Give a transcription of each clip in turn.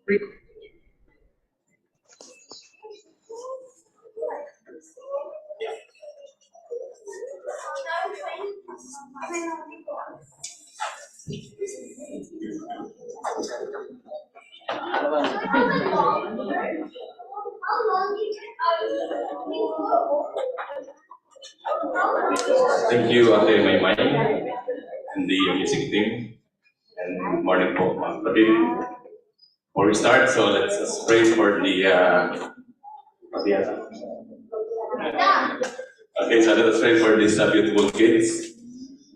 Thank you, Ate Maymay, and the music team. And good morning po, mga kapatid. Before we start, so let's just pray for the okay, so let us pray for these beautiful kids.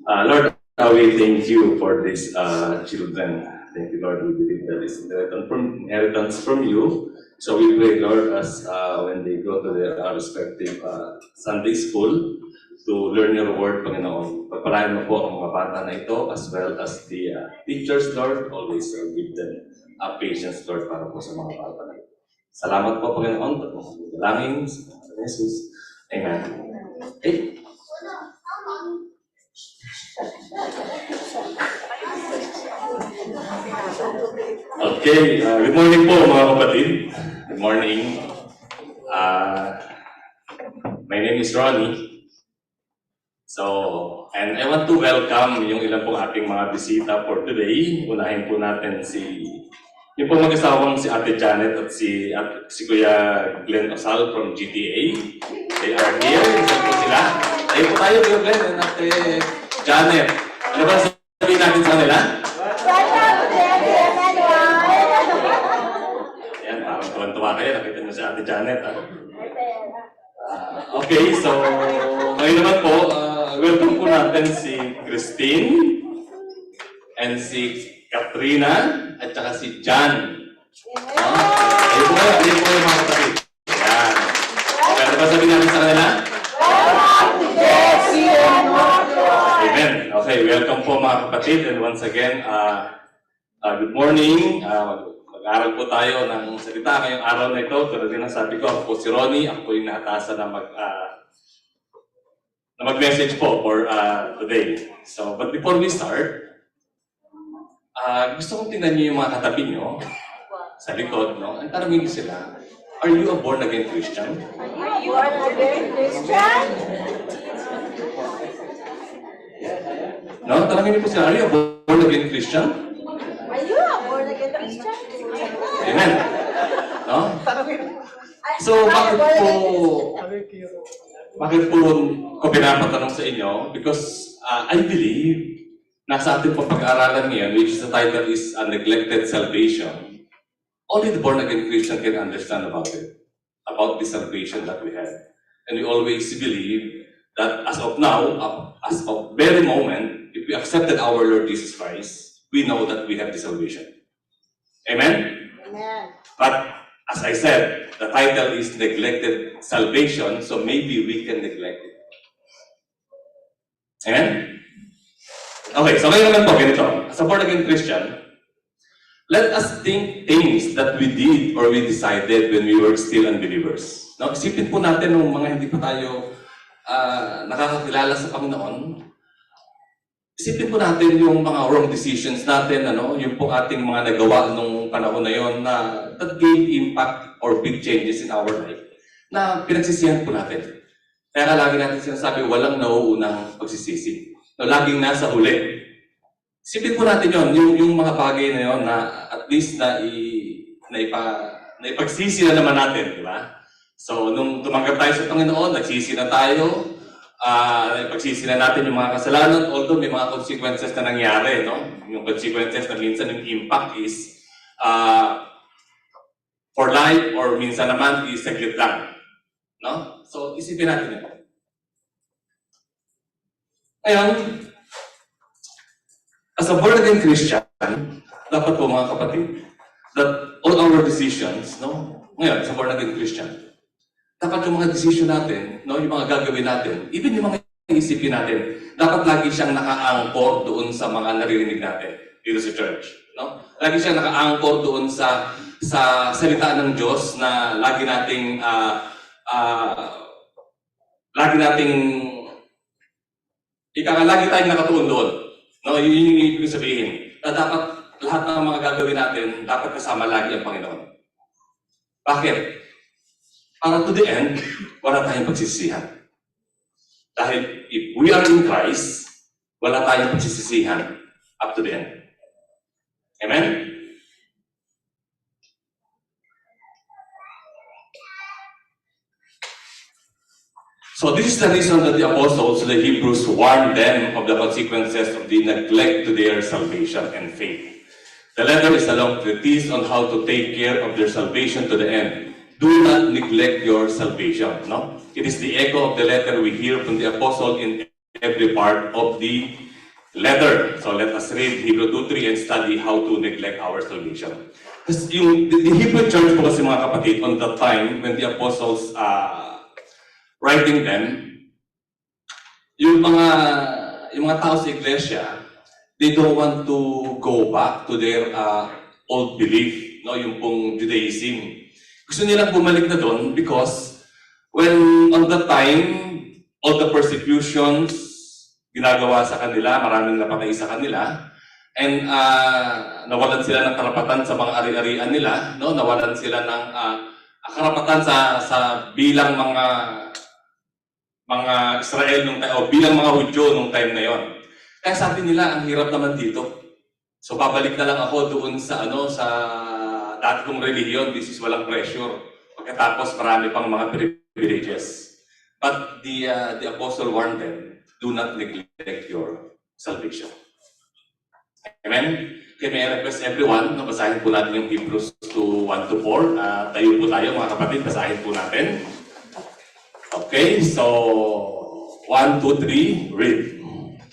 Lord, we thank you for these children. Thank you, Lord. We believe that is inheritance from you. So we pray, Lord, as when they go to their respective Sunday school, to learn your word, Panginoon. Pagpalain mo po ang mga bata na ito, as well as the teachers, Lord. Always give them patience, Lord, para po sa mga bata na ito. Salamat po, Panginoon. Dalangin sa Jesus. Amen. Okay. Okay, good morning po mga kapatid. Good morning. My name is Ronnie. So, and I want to welcome yung ilan pong ating mga bisita for today. Unahin po natin yung pong mag-asawang si Ate Janet at si Kuya Glenn Osal from GTA. They are here. Saan po sila? Tayo po tayo, Kuya Glenn and Ate Janet. Ano ba sabihin natin sa kanila? Ayan, parang tuwan-tuwa kayo. Nakita niyo si Ate Janet. Okay, so ngayon naman po, welcome po natin si Christine and si Katrina at saka si Jan. Ayun po kayo mga kapatid. Ayan. Okay, ano ba sabihin natin sa kanila? Amen. Okay, welcome po mga kapatid. And once again, good morning. Mag-aaral po tayo ng salita ngayong araw na ito. Tulad din ang sabi ko, ako po si Ronnie. Ako po yung nakatasan na mag-message po for today. So, but before we start, gusto kong tingnan niyo yung mga katabi niyo sa likod, no? Ang tanongin niyo sila, are you a born-again Christian? Are you a born-again Christian? No? Tanongin niyo po sila, are you a born-again Christian? Are you a born-again Christian? Amen. No? So, bakit po ko pinapatanong sa inyo? Because I believe nasa ating pong pag-aaralan ngayon, which the title is Neglected Salvation, only the born-again Christian can understand about it, about the salvation that we have. And we always believe that as of now, as of very moment, if we accepted our Lord Jesus Christ, we know that we have the salvation. Amen? Amen. But as I said, the title is Neglected Salvation, so maybe we can neglect it. Amen? Okay, so ngayon naman po, ganito. As a born-again Christian, let us think things that we did or we decided when we were still unbelievers. Now, isipin po natin nung mga hindi pa tayo nakakakilala sa Panginoon. Isipin po natin yung mga wrong decisions natin, yung po ating mga nagawa nung panahon na yon na that gave impact or big changes in our life na pinagsisihan po natin. Kaya lagi natin sinasabi, walang nauunang pagsisisi. No, laging nasa huli. Isipin po natin yung mga bagay na yon na at least ipagsisi na naman natin, di ba? So, nung tumanggap tayo sa Panginoon, nagsisi na tayo, pagsisi na natin yung mga kasalanan, although may mga consequences na nangyari, no? Yung consequences na minsan yung impact is for life or minsan naman is saglit lang. No? So, isipin natin ito. Ngayon, as a born-again Christian, dapat po mga kapatid, that all our decisions, no? Ngayon, as a born-again Christian, dapat yung mga decision natin, no, yung mga gagawin natin, even yung mga isipin natin, dapat lagi siyang naka-angkor doon sa mga naririnig natin dito sa church. No? Lagi siyang naka-angkor doon sa salita ng Diyos na lagi nating lagi tayong nakatuon doon. No? Yun yung ibig sabihin. Na dapat lahat ng mga gagawin natin, dapat kasama lagi ang Panginoon. Bakit? Para to the end, wala tayong pagsisisihan. Dahil if we are in Christ, wala tayong pagsisisihan up to the end. Amen? So this is the reason that the apostles, the Hebrews, warned them of the consequences of the neglect to their salvation and faith. The letter is a long treatise on how to take care of their salvation to the end. Do not neglect your salvation. No? It is the echo of the letter we hear from the apostle in every part of the letter. So let us read Hebrew 2:3 and study how to neglect our salvation. Kasi the Hebrew church po kasi mga kapatid, on the time when the apostles writing them, yung mga tao sa iglesia, they don't want to go back to their old belief, no, yung pong Judaism. Gusto nilang bumalik na doon because when on that time, all the persecutions ginagawa sa kanila, maraming napatay sa kanila, and nawalan sila ng karapatan sa mga ari-arian nila, no, nawalan sila ng karapatan sa bilang mga Israel nung time, o bilang mga Hudyo nung time na yon. Kaya sabi nila, ang hirap naman dito. So babalik na lang ako doon sa sa dati kong religion, this is walang pressure. Pagkatapos marami pang mga privileges. But the apostle warned them, do not neglect your salvation. Amen? Okay, may I request everyone, basahin po natin yung Hebrews 1-4. Tayo po tayo mga kapatid, basahin po natin. Okay, so 1, 2, 3, read.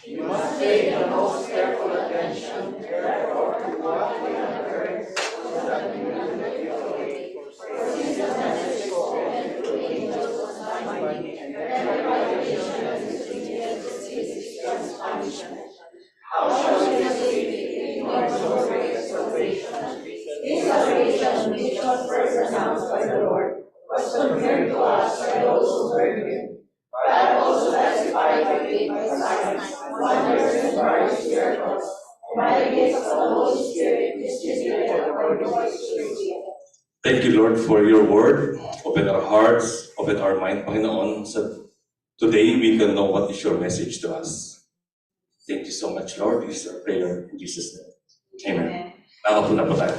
You must pay the most careful attention, therefore, to what we have heard, so that we will not be afraid. For since the message spoken through angels was binding, and every violation of his obedience is just punishment. How shall we escape if we ignore so great a salvation? This salvation, which was first announced by the Lord, was confirmed to us by those who heard him. God also testified with faith by signs, wonders, and various miracles, and by the gifts of the Holy Spirit distributed according to his will. Thank you, Lord, for your word. Open our hearts, open our mind, Panginoon. So today we can know what is your message to us. Thank you so much, Lord. This is our prayer in Jesus' name. Amen. Nakapuna po tayo.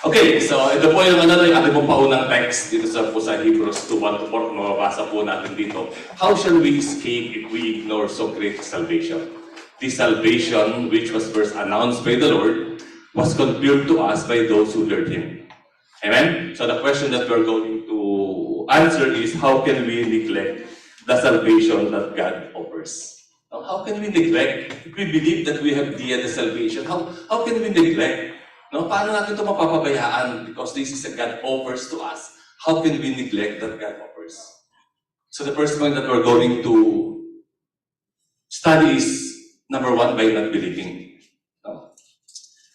Okay, so ito po yung ating pong paunang text dito sa Hebrews 2:1-4. Mababasa po natin dito. How shall we escape if we ignore so great salvation? This salvation, which was first announced by the Lord, was confirmed to us by those who heard Him. Amen? So the question that we're going to answer is, how can we neglect the salvation that God offers? Now, how can we neglect? If we believe that we have the salvation, how can we neglect? No, paano natin ito mapapabayaan? Because this is a God offers to us. How can we neglect that God offers? So the first point that we're going to study is, number one, by not believing. No.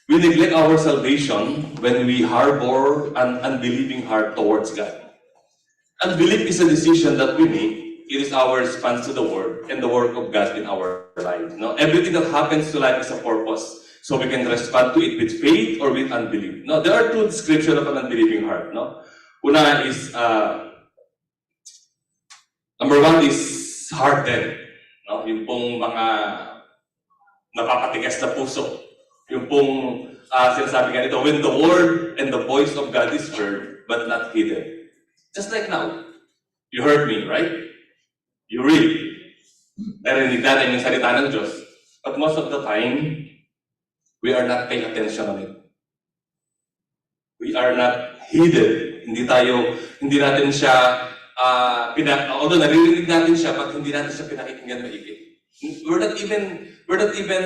We neglect our salvation when we harbor an unbelieving heart towards God. Unbelief is a decision that we make. It is our response to the Word and the work of God in our lives. No, everything that happens to life is a purpose. So we can respond to it with faith or with unbelief. No, there are two descriptions of an unbelieving heart. No, una is number one is hardened. No, yung pong mga napapatigas na puso. Yung pong sinasabi nga nito, when the word and the voice of God is heard but not hidden. Just like now, you heard me, right? You read. Narinig natin yung salita ng Diyos. But most of the time, we are not paying attention on it. We are not hidden. Hindi natin siya, although naririnig natin siya, but hindi natin siya pinakikinggan maigi. We're not even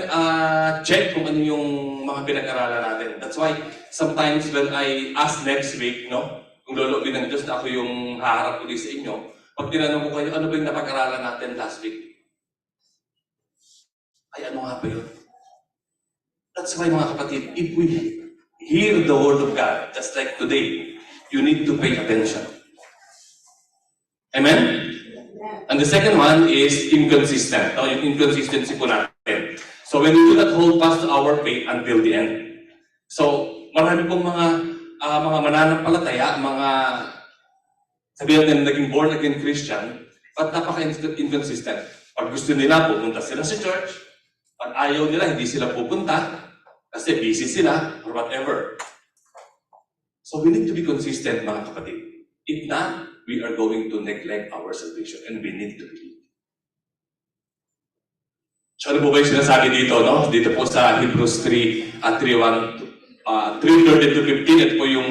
check kung ano yung mga pinag-aralan natin. That's why sometimes when I ask next week, no, kung loloobin ng Diyos na ako yung haharap ulit sa inyo, pag tinanong ko kayo, ano ba yung napag-aralan natin last week? Ay, ano nga ba yun? That's why, mga kapatid, if we hear the Word of God, just like today, you need to pay attention. Amen? And the second one is inconsistent. No? Yung inconsistency po natin. So when we do not hold fast to our faith until the end. So marami pong mga mananampalataya, mga sabihin natin naging born again Christian, but napaka-inconsistent. Pag gusto nila, pupunta sila sa church. Pag ayaw nila, hindi sila pupunta kasi busy sila or whatever. So we need to be consistent, mga kapatid. If not, we are going to neglect our salvation and we need to believe. So ano po ba yung sinasabi dito, no? Dito po sa Hebrews 3, 3:1, 3:13 to 15, ito po yung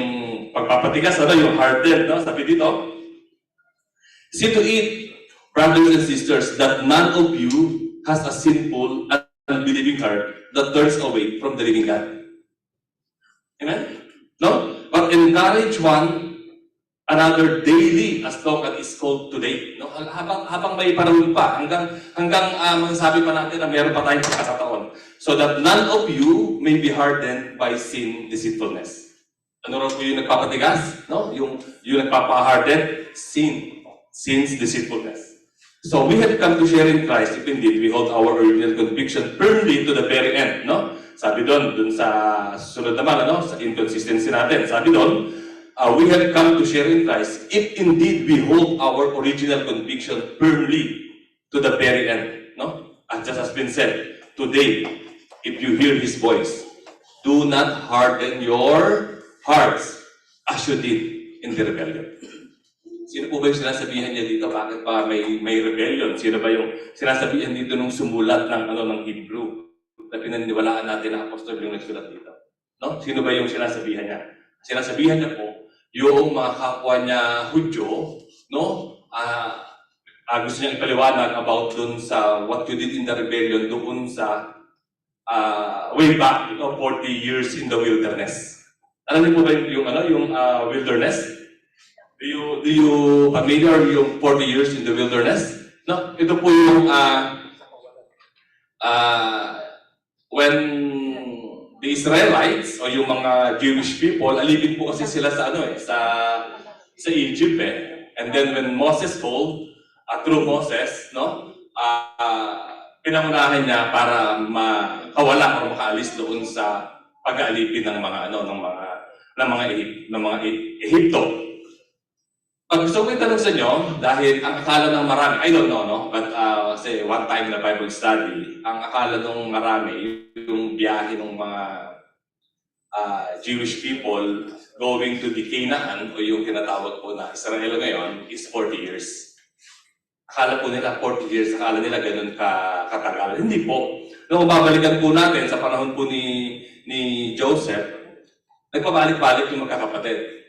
pagpapatigas, ano? Yung hardened, no? Sabi dito, see to it, brothers and sisters, that none of you has a sinful and unbelieving heart that turns away from the living God. Amen? No? But encourage one another daily as long as it's called today. No? Habang may panahon pa, hanggang masasabi pa natin na meron pa tayong pagkakataon. So that none of you may be hardened by sin deceitfulness. Ano rin po yung nagpapatigas? No? Yung nagpapaharden? Sin's deceitfulness. So we have come to share in Christ if indeed we hold our original conviction firmly to the very end. No? Sabi dun sa sunod naman, ano? Sa inconsistency natin. Sabi dun, we have come to share in Christ if indeed we hold our original conviction firmly to the very end. No? As just has been said, today, if you hear His voice, do not harden your hearts as you did in the rebellion. Sino po ba yung sinasabihan niya dito? Bakit ba may rebellion? Sino ba yung sinasabihan dito nung sumulat ng Hebrew? Na pinaniwalaan natin na apostol yung nagsulat dito. No? Sino ba yung sinasabihan niya? Sinasabihan niya po, yung mga kapwa niya Hudyo, no? Gusto niya ipaliwanag about dun sa what you did in the rebellion doon sa way back, 40 years in the wilderness. Alam niyo po ba yung wilderness? Do you familiar yung 40 years in the wilderness? No, ito po yung when the Israelites o yung mga Jewish people, alipin po kasi sila sa sa Egypt eh. And then when Moses called, through Moses, no, pinangunahan niya para makawala o makaalis doon sa pag-aalipin ng mga Ehipto. Pag gusto ko itanong sa inyo, dahil ang akala ng marami, I don't know, no? But say one time na Bible study, ang akala ng marami, yung biyahe ng mga Jewish people going to the Canaan, o yung tinatawag po na Israel ngayon, is 40 years. Akala po nila 40 years, akala nila ganun katagal. Hindi po. Nung babalikan po natin sa panahon po ni Joseph, nagpabalik-balik yung magkakapatid.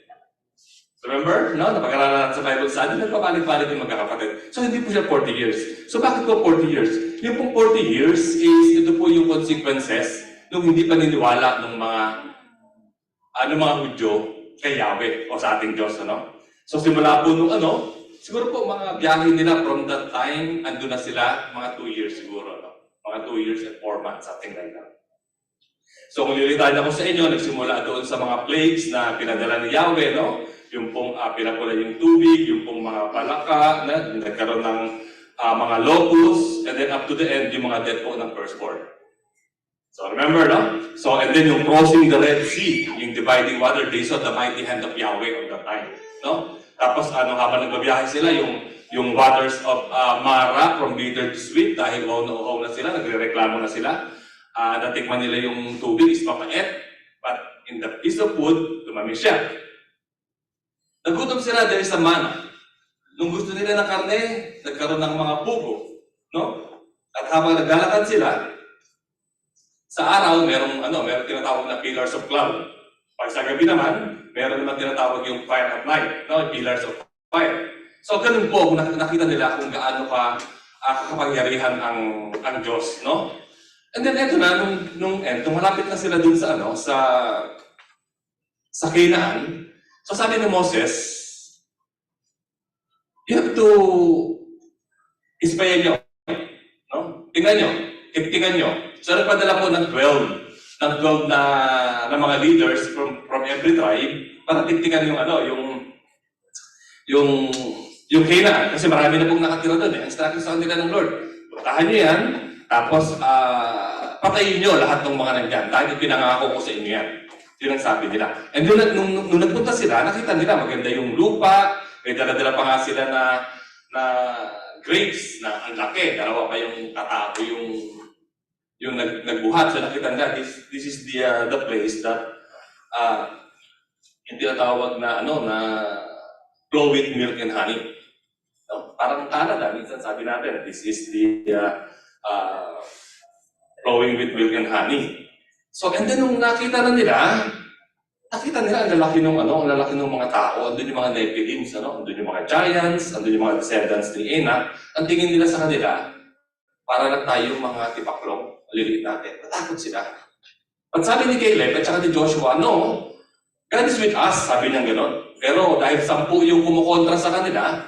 Remember? No? Napag-aralan natin sa Bible study, nagpabalik-balik yung magkakapatid. So, hindi po siya 40 years. So, bakit po 40 years? Yung pong 40 years is, ito po yung consequences nung hindi paniniwala ng mga Hudyo kay Yahweh o sa ating Diyos. Ano? So, simula po nung siguro po mga biyahe nila from that time, ando na sila, mga 2 years siguro. No? Mga 2 years and 4 months, something like that. So, kung lilitain ako sa inyo, nagsimula doon sa mga plagues na pinadala ni Yahweh, no? Yung pong pinapula yung tubig, yung pong mga palaka, nagkaroon ng mga locusts, and then up to the end, yung mga death po ng firstborn. So remember, no? So, and then yung crossing the Red Sea, yung dividing water, they saw the mighty hand of Yahweh on that time. No? Tapos, habang nagbabiyahe sila, yung waters of Mara, from bitter to sweet, dahil uhaw na sila, nagre-reklamo na sila. Natikman nila yung tubig, is mapait, but in the piece of wood, tumami siya. Nagutom sila dahil sa mana. Nung gusto nila ng karne, nagkaroon ng mga pugo. No? At habang naglalakad sila, sa araw, merong tinatawag na pillars of cloud. Pag sa gabi naman, meron naman tinatawag yung fire at night. No? Pillars of fire. So, ganun po, nakita nila kung gaano kakapangyarihan ang Diyos. No? And then, eto na, nung malapit na sila dun sa Canaan. So sabi ni Moses, you have to ispayan nyo. No? Tingnan nyo. So nagpadala po ng 12 na mga leaders from every tribe para tingnan yung Canaan. Kasi marami na pong nakatira doon. Instruction sa kanila ng Lord. Puntahan nyo yan. Tapos, patayin nyo lahat ng mga nandyan dahil pinangako ko sa inyo yan. Yun ang sabi nila. And nung nagpunta sila, nakita nila maganda yung lupa, may dala-dala pa nga sila na grapes na ang laki, dalawa pa yung katao, yung nagbuhat. So nakita nila, this is the place that yung tinatawag na flow with milk and honey. No? Parang Canada, minsan sabi natin, this is the flowing with milk and honey. So, and then nung nakita nila ang lalaki ng mga tao, andun yung mga Nephilims, andun yung mga giants, andun yung mga descendants ni Enoch. Ang tingin nila sa kanila, para lang tayong mga tipaklong, maliliit natin. Natakot sila. At sabi ni Caleb at saka ni Joshua, no, God is with us, sabi niya gano'n. Pero dahil 10 yung kumukontra sa kanila,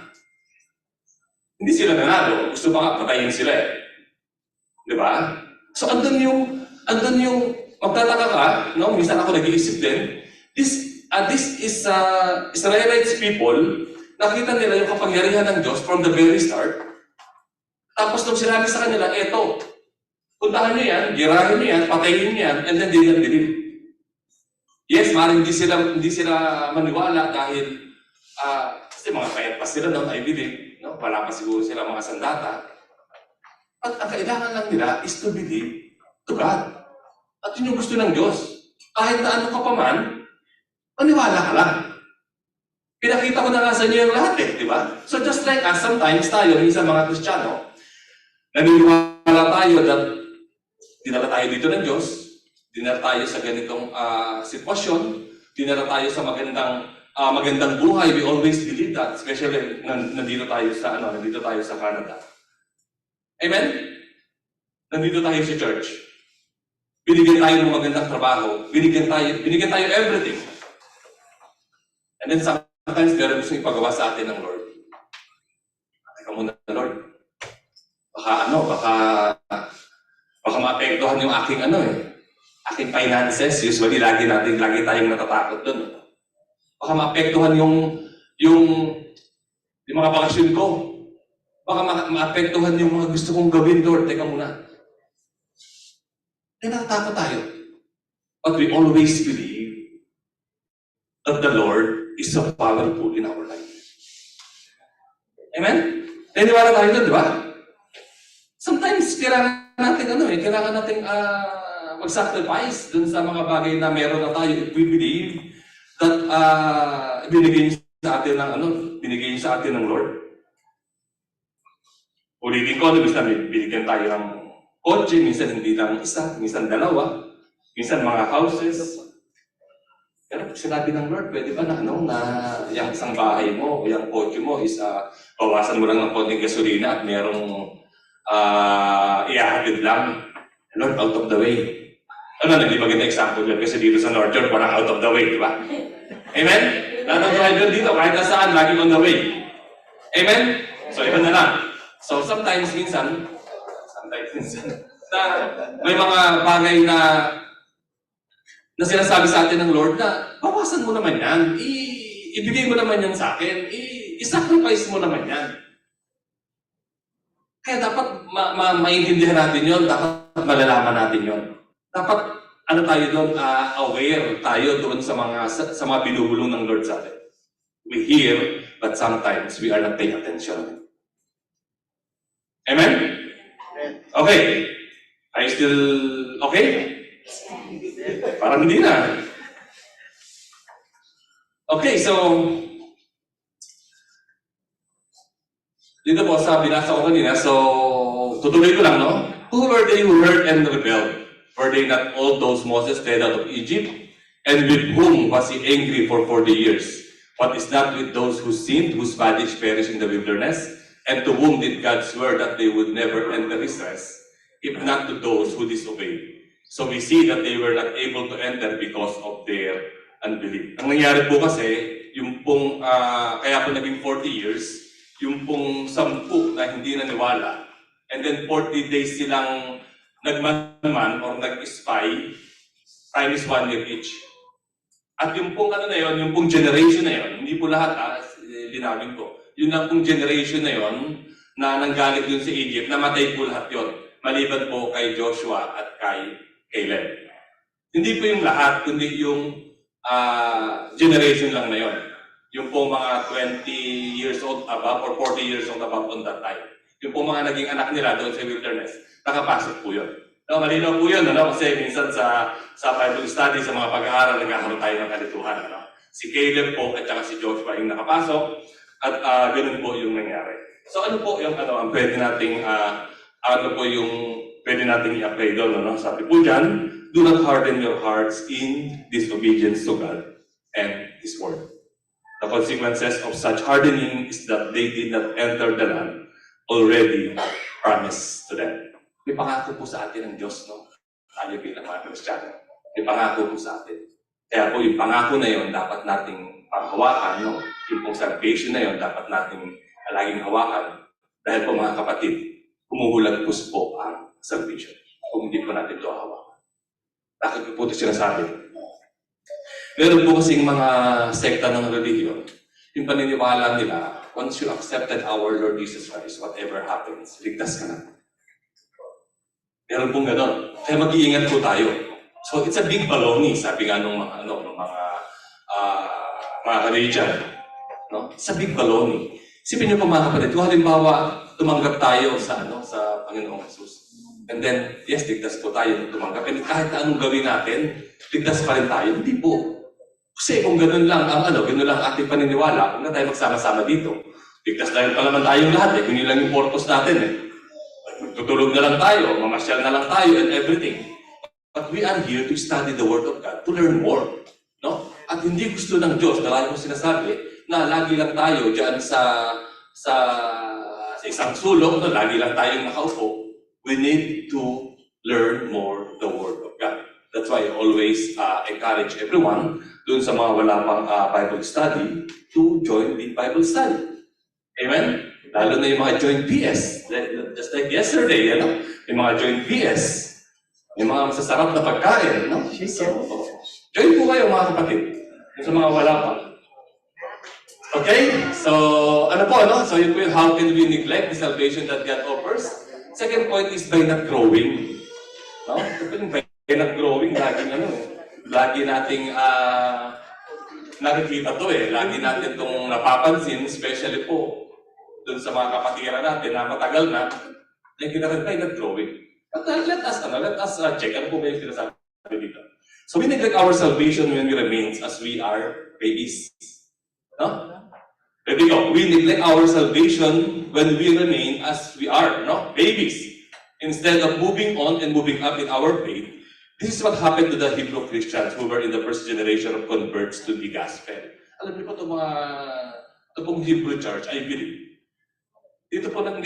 hindi sila nanalo. Gusto pa nga, patayin sila eh. Di ba? So, andun yung magtataka ka, no? Minsan ako nag-iisip din, this is Israelites people, nakita nila yung kapangyarihan ng Diyos from the very start. Tapos nung sinabi sa kanila, eto, puntahan nyo yan, girahin nyo yan, patayin nyo yan, and then they didn't believe. Yes, maaaring hindi sila maniwala dahil kasi mga payat pa sila doon, I believe, no? Wala pa siguro sila mga sandata. At ang kailangan lang nila is to believe to God. At yun yung gusto ng Diyos. Kahit na ano ka pa man, maniwala ka lang. Pinakita ko na nga sa inyo yung lahat di ba? So just like us, sometimes tayo, minsan mga Kristiyano, naniniwala tayo that dinala tayo dito ng Diyos, dinala tayo sa ganitong sitwasyon, dinala tayo sa magandang buhay. We always believe that, especially nandito tayo sa Canada. Amen? Nandito tayo sa church. Binigyan tayo ng magandang trabaho. Binigyan tayo everything. And then sometimes, meron gusto ipagawa sa atin ng Lord. Teka muna, Lord. Baka maapektuhan yung aking finances. Usually, lagi tayong natatakot dun. Baka maapektuhan yung mga bakasyon ko. Baka maapektuhan yung mga gusto kong gawin, Lord. Teka muna. Natatakot tayo. But we always believe that the Lord is so powerful in our life. Amen? Naniniwala tayo doon, di ba? Sometimes, kailangan natin mag-sacrifice dun sa mga bagay na meron na tayo. If we believe that binigay niyo sa atin ng Lord. Ulitin ko, minsan binigyan tayo ng kotse, minsan hindi lang isa, minsan dalawa, minsan mga houses. Pero sinabi ng Lord, pwede ba na yung isang bahay mo o yung kotse mo is bawasan mo lang ng konting gasolina at merong ihahatid lang. Lord, out of the way. Hindi maganda example yun kasi dito sa North York, parang out of the way, di ba? Amen? Lahat ng driver dito, kahit nasaan, lagi on the way. Amen? So, iba na lang. So, sometimes, minsan, na may mga bagay na sinasabi sa atin ng Lord na bawasan mo naman yan, ibigay mo naman yan sa akin, i-sacrifice mo naman yan. Kaya dapat maintindihan natin yon, dapat malalaman natin yon. Dapat tayo doon, aware tayo doon sa mga binubulong ng Lord sa atin. We hear, but sometimes we are not paying attention. Amen? Okay. Are you still okay? Parang hindi na. Okay, so dito po sa binasa ko kanina, so tutuloy ko lang, no? Who were they who heard and rebelled? Were they not all those Moses led out of Egypt? And with whom was he angry for 40 years? What is that with those who sinned, whose bodies perished in the wilderness? And to whom did God swear that they would never enter his rest, if not to those who disobeyed? So we see that they were not able to enter because of their unbelief. Ang nangyari po kasi, yung pong, kaya po naging 40 years, yung pong 10 na hindi naniwala, and then 40 days silang nagmanman or nag-spy, time is 1 year each. At yung pong yung pong generation na yun, hindi po lahat, linawin ko, yun ang pong generation na yon na nanggaling dun sa Egypt, namatay po lahat yon. maliban po kay Joshua at kay Caleb. Hindi po yung lahat, kundi yung generation lang na yon. Yung po mga 20 years old above or 40 years old above on that time. Yung po mga naging anak nila doon sa wilderness, nakapasok po yun. No, malinaw po yun, ano? Kasi minsan sa Bible study, sa mga pag-aaral, nagkakaroon tayo ng kalituhan. Ano? Si Caleb po at saka si Joshua yung nakapasok at ganun po yung nangyari. So ano po yung ang pwede nating pwede nating i-apply doon, ano? Sabi po dyan, do not harden your hearts in disobedience to God and His Word. The consequences of such hardening is that they did not enter the land already promised to them. May pangako po sa atin ng Diyos, no? Tayo bilang mga Kristiyano. May pangako po sa atin. Kaya po yung pangako na yon dapat nating panghawakan, no? Yung pong salvation na yon dapat nating laging hawakan. Dahil po mga kapatid, humuhulag po ang salvation kung hindi po natin ito hawakan. Bakit po ito sinasabi? Meron po kasing mga sekta ng religion, yung paniniwala nila, once you accepted our Lord Jesus Christ, whatever happens, ligtas ka na. Meron pong gano'n. Kaya mag-iingat po tayo. So it's a big baloney, sabi nga nung mga religion. No? It's a big baloney. Isipin niyo po mga kapatid, kung halimbawa tumanggap tayo sa Panginoong Jesus. And then, yes, ligtas po tayo tumanggap. And kahit anong gawin natin, ligtas pa rin tayo. Hindi po. Kasi kung gano'n lang gano'n lang ating paniniwala, kung na tayo magsama-sama dito, ligtas lang pa naman tayong lahat Kung yun lang yung purpose natin Tutulog na lang tayo, mamasyal na lang tayo and everything. But we are here to study the Word of God, to learn more. No? At hindi gusto ng Diyos, na lagi mo sinasabi, na lagi lang tayo dyan sa isang sulok, no? Lagi lang tayong nakaupo. We need to learn more the Word of God. That's why I always encourage everyone, dun sa mga wala pang Bible study, to join the Bible study. Amen? Lalo na yung mga joint PS. Just like yesterday, yung mga joint PS. Yung mga masasarap na pagkain, no? So, join po kayo mga kapatid. Yung sa mga wala pa. Okay? So, So, yun po yung how can we neglect the salvation that God offers? Second point is by not growing. No? By not growing, lagi nating nakikita to Lagi natin itong napapansin, especially po dun sa mga kapatiran natin na matagal na, nakikita rin by not growing. But let us check. Ano po ba yung sinasabi dito? So we neglect our salvation when we remain as we are babies. No? Ready go. We neglect our salvation when we remain as we are, babies. Instead of moving on and moving up in our faith, this is what happened to the Hebrew Christians who were in the first generation of converts to the gospel. Alam niyo po itong Hebrew church, I believe. Dito po, in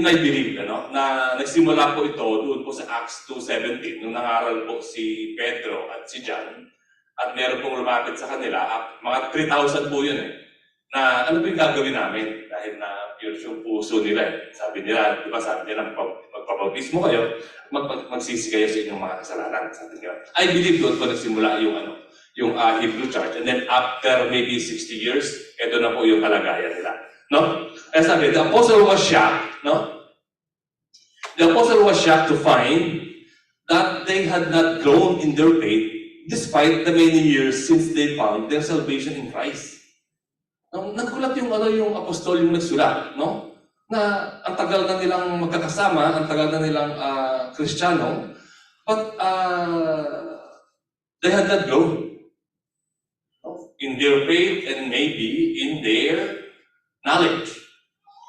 my belief, na nagsimula po ito doon po sa Acts 2:17, nung nangaral po si Pedro at si John, at meron pong lumapit sa kanila, mga 3,000 po yun na ano po yung gagawin namin? Dahil na pure yung puso nila Sabi nila, sabi nila, magpabautismo kayo, magsisi kayo sa inyong mga kasalanan. Sabi nila. I believe doon po nagsimula yung Hebrew church. And then after maybe 60 years, ito na po yung kalagayan nila. No? Kaya sabi, the apostle was shocked, The apostle was shocked to find that they had not grown in their faith despite the many years since they found their salvation in Christ. Nagkulat yung apostol yung nagsulat, Na ang tagal na nilang magkakasama, ang tagal na nilang Kristiyano, but they had not grown in their faith and maybe in their knowledge.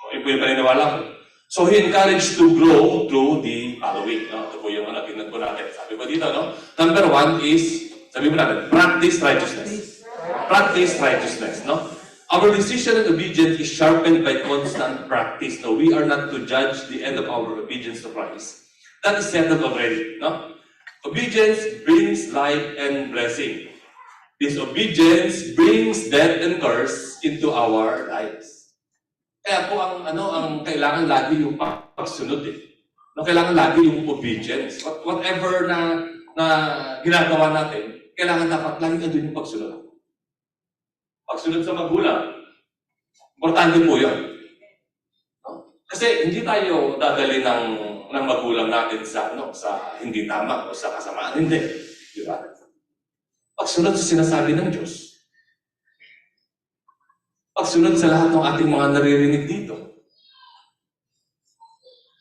Ito po yung paniniwala ko. So he encouraged to grow through the following. Ito po yung tingnan po natin. Sabi ko dito, Number 1 is, sabi mo natin, practice righteousness. Practice righteousness, Our decision and obedience is sharpened by constant practice. No, we are not to judge the end of our obedience to Christ. That is settled already, Obedience brings life and blessing. Disobedience brings death and curse into our lives. Kaya po ang kailangan lagi yung pagsunod Kailangan lagi yung obedience. Whatever na ginagawa natin, kailangan dapat lagi andun yung pagsunod. Pagsunod sa magulang. Importante po yun. Kasi hindi tayo dadali ng magulang natin sa hindi tama o sa kasamaan. Hindi. Di ba? Pagsunod sa sinasabi ng Diyos. Pagsunod sa lahat ng ating mga naririnig dito.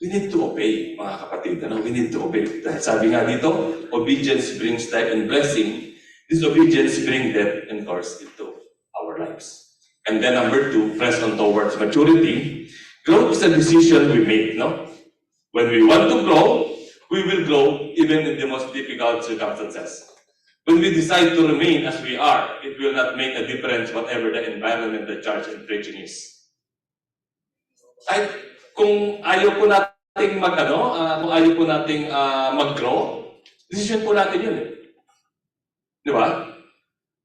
We need to obey, mga kapatid. We need to obey. Dahil sabi nga dito, obedience brings life and blessing. Disobedience brings death and curse into our lives. And then number 2, press on towards maturity. Growth is a decision we make, no? When we want to grow, we will grow even in the most difficult circumstances. When we decide to remain as we are, it will not make a difference whatever the environment, the church, and preaching is. Kahit kung ayaw po nating mag-grow, decision po natin yun eh. Di ba?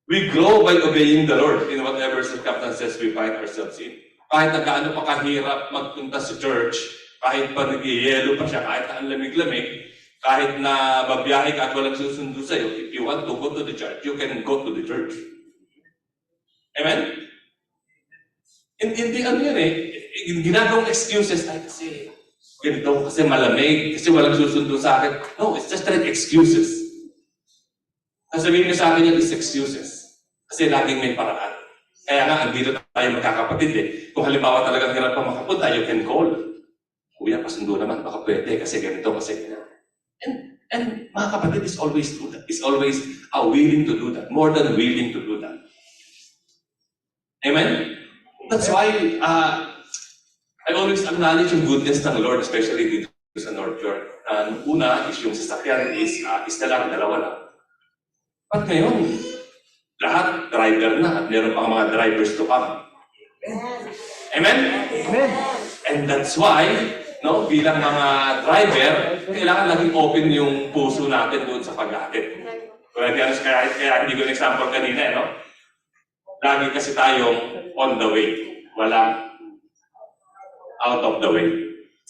We grow by obeying the Lord in whatever circumstances we find ourselves in. Kahit na gaano pa kahirap magpunta sa church, kahit pa nag-yelo pa siya, kahit na ang lamig-lamig, kahit na babiyahe ka at walang susundo sa'yo, if you want to go to the church, you can go to the church. Amen? Hindi yun eh. Ginagawang excuses, ay kasi ganito, kasi malamig, kasi walang susundo sa akin. No, it's just like excuses. Sasabihin niyo sa akin yan is excuses. Kasi laging may paraan. Kaya nga, andito tayo magkakapatid eh. Kung halimbawa talagang hirap pa makapunta, you can call. Kuya, pasundo naman, baka pwede, kasi ganito, kasi ganito. And mga kapatid is always do that. Is always willing to do that. More than willing to do that. Amen? That's why I always acknowledge yung goodness ng Lord, especially dito sa North York. Una is yung sasakyan is na lang, dalawa lang. At ngayon, lahat driver na at meron pang mga drivers to come. Amen? Amen. And that's why, bilang mga driver, kailangan laging open yung puso natin doon sa paghatid. Kaya hindi ko example kanina, lagi kasi tayong on the way. Walang out of the way.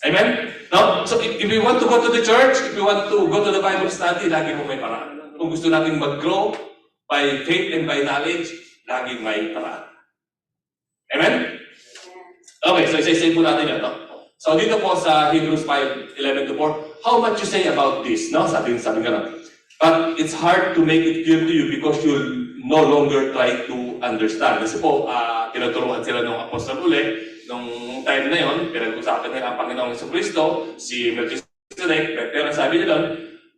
Amen? No? So if we want to go to the church, if we want to go to the Bible study, lagi mo may paraan. Kung gusto natin mag-grow by faith and by knowledge, lagi may paraan. Amen? Okay, so isa-isa po natin yan. So dito po sa Hebrews 5:11-4, how much you say about this? Sabi ka na. But it's hard to make it clear to you because you'll no longer try to understand. Kasi po, tinuturuan sila ng apostol uli, nung time na yon, pinag-usapan nila ang Panginoong Jesucristo, si Melchizedek, pero sabi niya doon,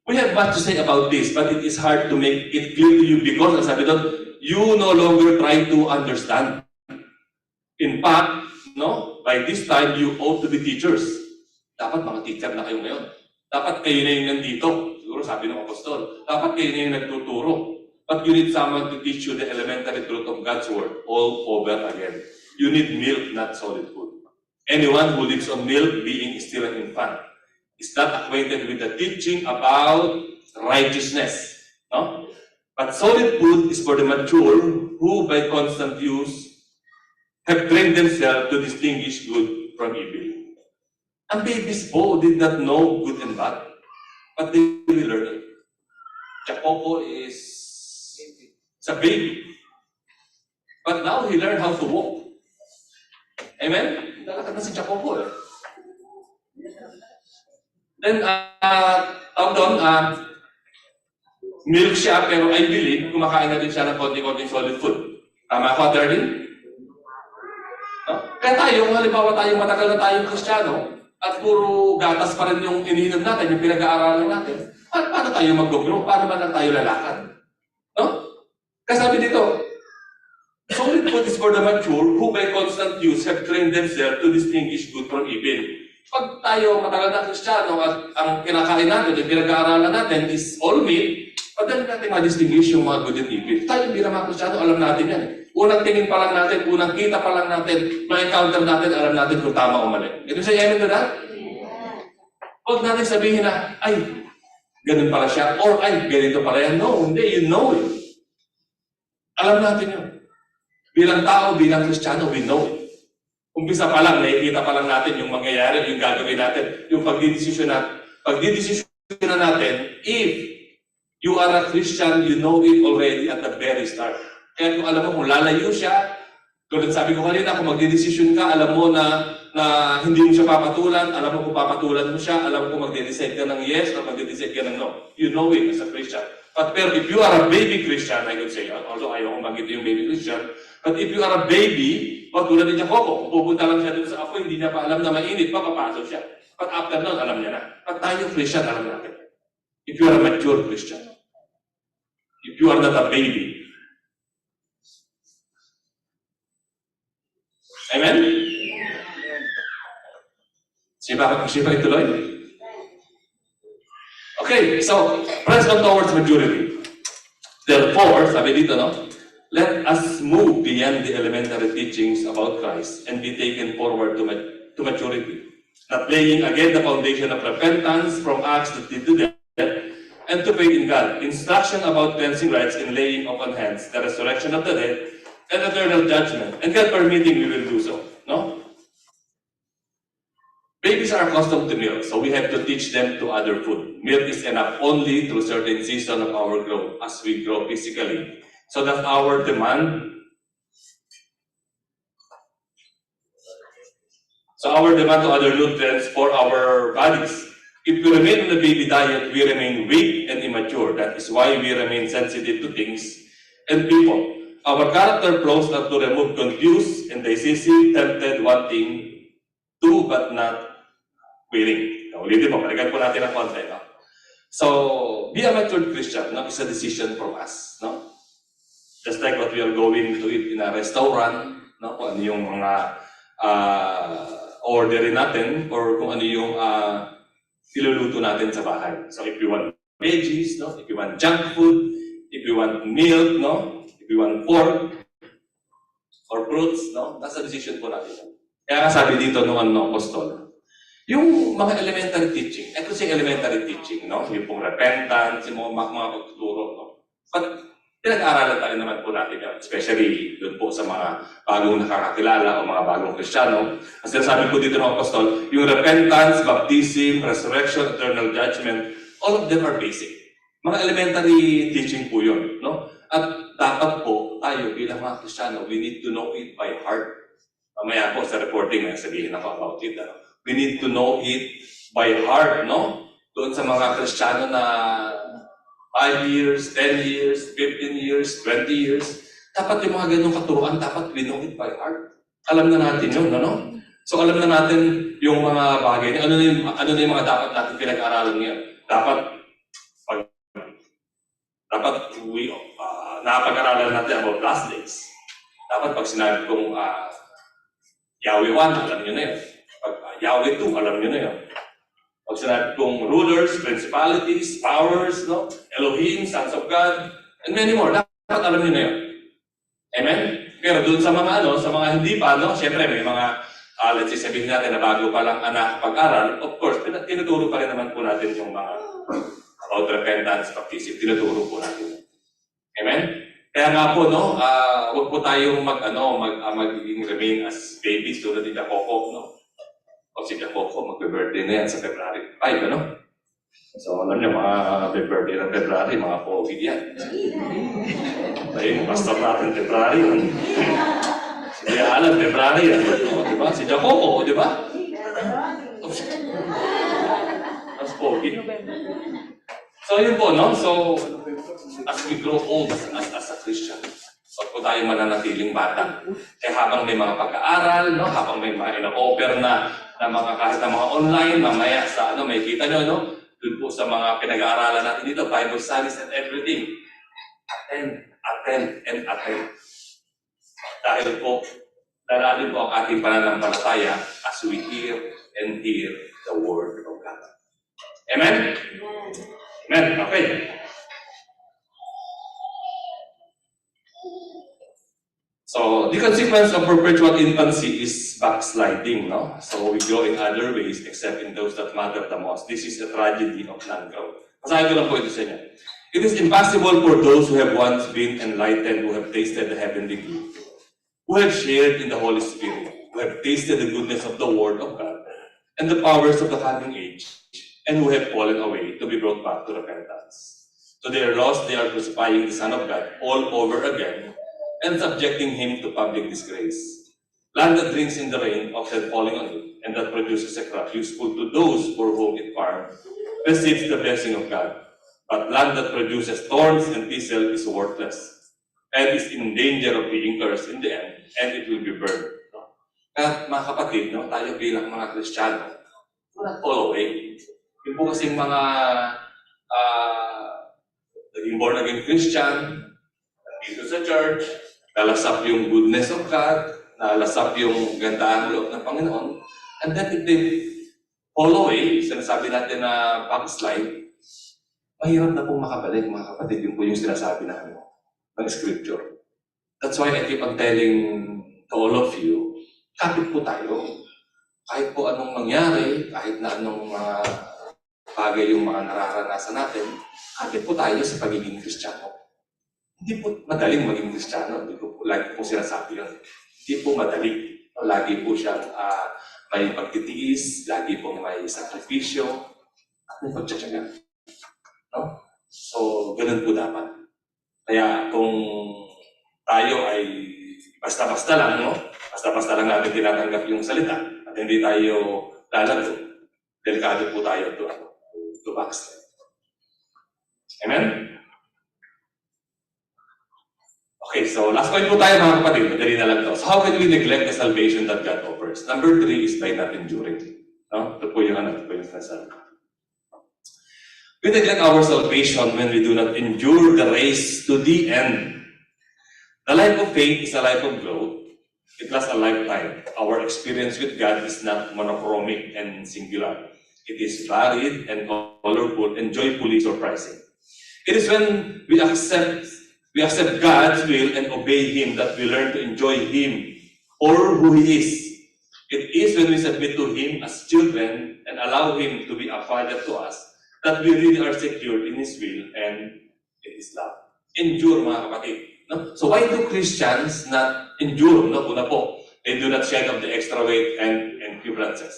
we have much to say about this, but it is hard to make it clear to you because, sabi doon, you no longer try to understand. In fact, by this time, you ought to be teachers. Dapat mga teacher na kayo ngayon. Dapat kayo na yung nandito. Siguro sabi ng apostol, dapat kayo na yung nagtuturo. But you need someone to teach you the elementary truth of God's Word all over again. You need milk, not solid food. Anyone who lives on milk, being still an infant, is not acquainted with the teaching about righteousness. But solid food is for the mature, who by constant use have trained themselves to distinguish good from evil. And babies po did not know good and bad, but they will learn it. Jacopo is a baby. But now he learned how to walk. Amen? Lalakad na si Jacopo eh. Then, milk siya, pero I believe, kumakain na din siya ng konti-konting solid food. Tama ako, Darlene? Kaya tayo, kung halimbawa tayo matagal na tayong Kristiyano, at puro gatas pa rin yung iniinom natin, yung pinag-aaralan natin, paano tayo mag-grow? Paano man lang tayo lalakad? Kasi sabi dito, solid food is for the mature, who by constant use have trained themselves to distinguish good from evil. Pag tayo matagal na Kristiyano at ang kinakain natin, yung pinag-aaralan natin is all meat, madali natin ma-distinguish yung mga good and evil. Tayo bilang mga Kristiyano, alam natin yan. Unang tingin pa lang natin, unang kita pa lang natin, ma-encounter natin, alam natin kung tama o mali. Ito sa amen na that? Huwag natin sabihin na, ay, ganun pala siya, or ay, ganito pala yan. No, hindi, you know it. Alam natin yun. Bilang tao, bilang Kristiyano, we know it. Umpisa pa lang, nakikita pa lang natin yung mangyayari, yung gagawin natin, yung pagdidesisyon na natin, if you are a Christian, you know it already at the very start. Kaya kung alam mo, kung lalayo siya, Tulad sabi ko kanina, kung magdidesisyon ka, alam mo na hindi mo siya papatulan, alam mo kung papatulan mo siya, alam mo kung magde-decide ka ng yes or magde-decide ka ng no. You know it as a Christian. Pero if you are a baby Christian, I could say, although ayaw kong magito yung baby Christian, but if you are a baby, tulad ni Jacobo, kung pupunta lang siya dun sa apoy, hindi niya pa alam na mainit, papapasok siya. But after nun, alam niya na. But tayo Christian, alam natin. If you are a mature Christian, if you are not a baby, amen? Sipa ituloy? Okay, so, press on towards maturity. Therefore, sabi dito, no? Let us move beyond the elementary teachings about Christ and be taken forward to maturity. Not laying again the foundation of repentance from acts that lead to death, and to faith in God. Instruction about cleansing rites in laying of on hands, the resurrection of the dead, and eternal judgment. And God permitting, we will do so. No? Babies are accustomed to milk, so we have to teach them to other food. Milk is enough only through certain season of our growth as we grow physically. So that our demand to other nutrients for our bodies. If we remain on the baby diet, we remain weak and immature. That is why we remain sensitive to things and people. Our character flows are to remove confused and decisive, tempted, wanting to but not willing. Ulitin mo, balikan po natin ang konti. No? So, be a matured Christian, no? It's a decision from us. No? Just like what we are going to eat in a restaurant, no? Kung ano yung mga orderin natin or kung ano yung iluluto natin sa bahay. So if you want veggies, no? If you want junk food, if you want milk, no? If you want pork or fruits, no? That's a decision po natin. Kaya sabi dito nung apostol, yung mga elementary teaching, I could say elementary teaching, no? Yung pong repentance, yung mga pagtuturo, no? But pinag-aaralan tayo naman po natin yan, especially doon po sa mga bagong nakakakilala o mga bagong Kristiyano. Ang sinasabi po dito ng apostol, yung repentance, baptism, resurrection, eternal judgment, all of them are basic. Mga elementary teaching po yun, no? At dapat po tayo bilang mga Kristiyano, we need to know it by heart. Mamaya po sa reporting, may sabihin ako about it. We need to know it by heart, no? Doon sa mga Kristiyano na 5 years, 10 years, 15 years, 20 years, dapat yung mga ganong katuruan, dapat we know it by heart. Alam na natin yun, ano? So alam na natin yung mga bagay, ano na yung mga dapat natin pinag-aralan ngayon. Dapat napag-aralan natin about last days. Dapat pag sinabi kong Yahweh 1, alam nyo na yun. Pag Yahweh 2, alam nyo na yun. Pag sinabi kong rulers, principalities, powers, no? Elohim, sons of God, and many more. Dapat alam nyo na yun. Amen? Pero doon sa mga sa mga hindi pa, no? Siyempre may mga, let's say sabihin natin na bago pa lang nakakapag-aral, of course, tinuturo pa rin naman po natin yung mga about repentance, baptism, tinuturo po natin. Amen? Kaya nga po, no? Huwag po tayong magiging remain as babies tulad ni Jacobo, no? O si Jacobo, magbe-birthday na yan sa February 5, ano? So, alam niyo, mga birthday ng February, mga COVID yan. Tayo yung pastor natin, February yan. Si Kuya Alan, February yan. O, diba? Si Jacobo, di ba? Mas COVID. So, yun po, no? So, as we grow old as a Christian, huwag po tayo mananatiling bata. Eh, habang may mga pag-aaral, no? Habang may mga ino-offer na mga kahit na mga online, mamaya sa may kita nyo, no? Doon po sa mga pinag-aaralan natin dito, Bible studies and everything. Attend. Dahil po, lalalim po ang ating pananampalataya as we hear and hear the Word of God. Amen? Amen. Okay. So, the consequence of perpetual infancy is backsliding, no? So, we grow in other ways except in those that matter the most. This is a tragedy of non-growth. Masahin ko lang po ito sa inyo. It is impossible for those who have once been enlightened, who have tasted the heavenly gift, who have shared in the Holy Spirit, who have tasted the goodness of the Word of God, and the powers of the coming age, and who have fallen away to be brought back to repentance. So they are lost, they are crucifying the Son of God all over again, and subjecting him to public disgrace. Land that drinks in the rain, often falling on it, and that produces a crop useful to those for whom it farmed, receives the blessing of God. But land that produces thorns and thistle is worthless, and is in danger of being cursed in the end, and it will be burned. Kaya mga kapatid, no, tayo bilang mga Kristiyano, do not fall away. Yung po kasing mga naging born again Christian, dito sa church, nalasap yung goodness of God, nalasap yung gandaan loob ng Panginoon, and then if they fall away, sinasabi natin na backslide, mahirap na pong makabalik, mga kapatid. Yun po yung sinasabi namin ng Scripture. That's why I keep on telling to all of you, kapit po tayo. Kahit po anong mangyari, kahit na anong mga bagay yung mga nararanasan natin, kapit po tayo sa pagiging Kristiyano. Hindi po madaling maging Kristiyano. Hindi po lagi po sinasabi yun. Hindi po madali. Lagi po siyang may pagtitiis, lagi po may sakripisyo, at may pagtsatsaga. No? So, ganun po dapat. Kaya kung tayo ay basta-basta lang, no? Basta-basta lang natin tinatanggap yung salita at hindi tayo lalago, delikado po tayo to backslide. Amen? Okay, so last point po tayo mga kapatid. Madali na lang to. So how can we neglect the salvation that God offers? Number 3 is by not enduring. No? Ito po yung sinasabi. We neglect our salvation when we do not endure the race to the end. The life of faith is a life of growth. It lasts a lifetime. Our experience with God is not monochromic and singular. It is varied and colorful and joyfully surprising. It is when we accept God's will and obey Him that we learn to enjoy Him for who He is. It is when we submit to Him as children and allow Him to be a Father to us that we really are secured in His will and in His love. Endure, mga kapatid. No? So why do Christians not endure? No? Una po, they do not shed of the extra weight and encumbrances.